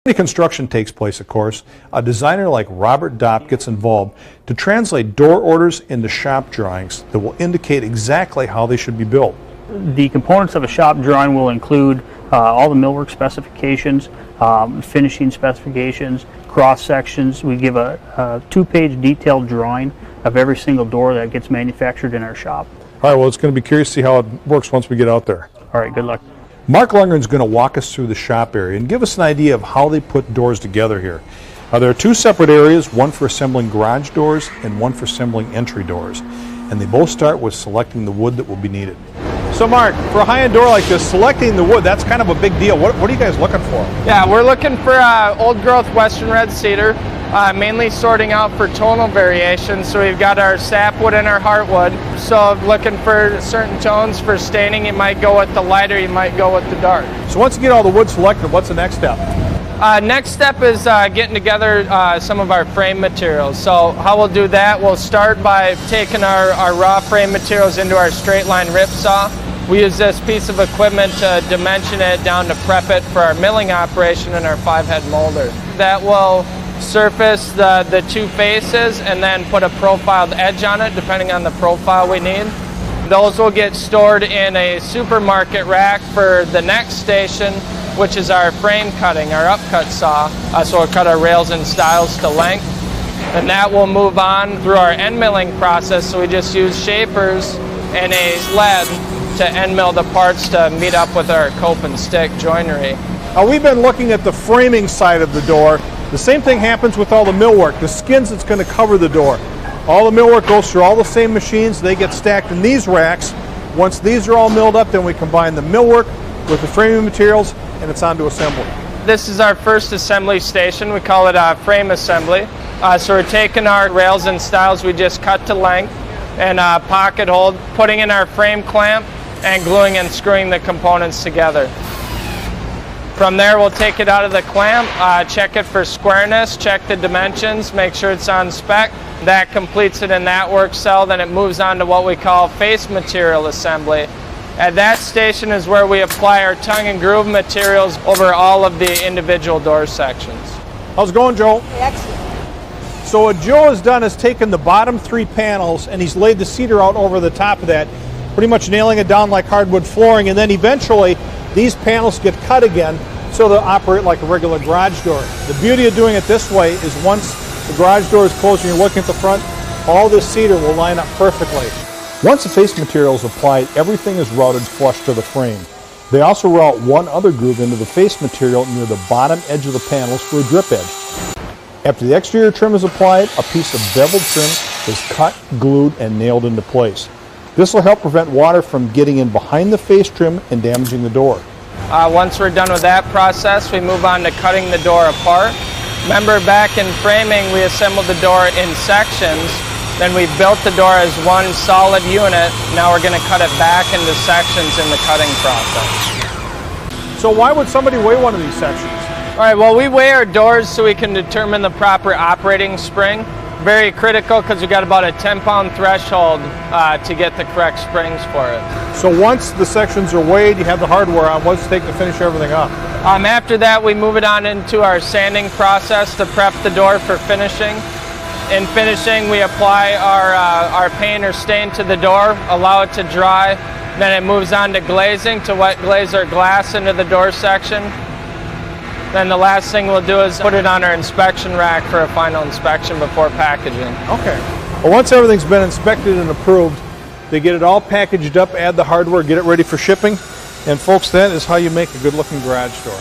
When construction takes place, of course, a designer like Robert Dopp gets involved to translate door orders into shop drawings that will indicate exactly how they should be built. The components of a shop drawing will include all the millwork specifications, finishing specifications, cross sections. We give a two-page detailed drawing of every single door that gets manufactured in our shop. All right, well, it's going to be curious to see how it works once we get out there. All right, good luck. Mark Lundgren's going to walk us through the shop area and give us an idea of how they put doors together here. There are two separate areas, one for assembling garage doors and one for assembling entry doors. And they both start with selecting the wood that will be needed. So Mark, for a high-end door like this, selecting the wood, that's kind of a big deal. What are you guys looking for? Yeah, we're looking for old-growth Western red cedar, mainly sorting out for tonal variations. So we've got our sapwood and our heartwood. So looking for certain tones for staining, you might go with the lighter, you might go with the dark. So once you get all the wood selected, what's the next step? Next step is getting together some of our frame materials. So how we'll do that, we'll start by taking our raw frame materials into our straight line rip saw. We use this piece of equipment to dimension it down to prep it for our milling operation in our 5-head molder. That will surface the two faces and then put a profiled edge on it depending on the profile we need. Those will get stored in a supermarket rack for the next station, which is our frame cutting, our upcut saw. So we'll cut our rails and stiles to length. And that will move on through our end milling process. So we just use shapers and a sled to end mill the parts to meet up with our cope and stick joinery. We've been looking at the framing side of the door. The same thing happens with all the millwork, the skins that's going to cover the door. All the millwork goes through all the same machines. They get stacked in these racks. Once these are all milled up, then we combine the millwork with the framing materials, and it's on to assembly. This is our first assembly station. We call it frame assembly. So we're taking our rails and stiles we just cut to length and pocket hold, putting in our frame clamp, and gluing and screwing the components together. From there, we'll take it out of the clamp, check it for squareness, check the dimensions, make sure it's on spec. That completes it in that work cell. Then it moves on to what we call face material assembly. At that station is where we apply our tongue and groove materials over all of the individual door sections. How's it going, Joe? Excellent. So what Joe has done is taken the bottom three panels and he's laid the cedar out over the top of that, pretty much nailing it down like hardwood flooring, and then eventually these panels get cut again so they'll operate like a regular garage door. The beauty of doing it this way is once the garage door is closed and you're looking at the front, all this cedar will line up perfectly. Once the face material is applied, everything is routed flush to the frame. They also route one other groove into the face material near the bottom edge of the panels for a drip edge. After the exterior trim is applied, a piece of beveled trim is cut, glued, and nailed into place. This will help prevent water from getting in behind the face trim and damaging the door. Once we're done with that process, we move on to cutting the door apart. Remember, back in framing, we assembled the door in sections. Then we built the door as one solid unit. Now we're going to cut it back into sections in the cutting process. So why would somebody weigh one of these sections? All right, well, we weigh our doors so we can determine the proper operating spring. Very critical because we got about a 10-pound threshold to get the correct springs for it. So once the sections are weighed, you have the hardware on, what's it take to finish everything up? After that, we move it on into our sanding process to prep the door for finishing. In finishing, we apply our paint or stain to the door, allow it to dry. Then it moves on to glazing to wet glaze our glass into the door section. Then the last thing we'll do is put it on our inspection rack for a final inspection before packaging. Okay. Well, once everything's been inspected and approved, they get it all packaged up, add the hardware, get it ready for shipping. And folks, that is how you make a good-looking garage door.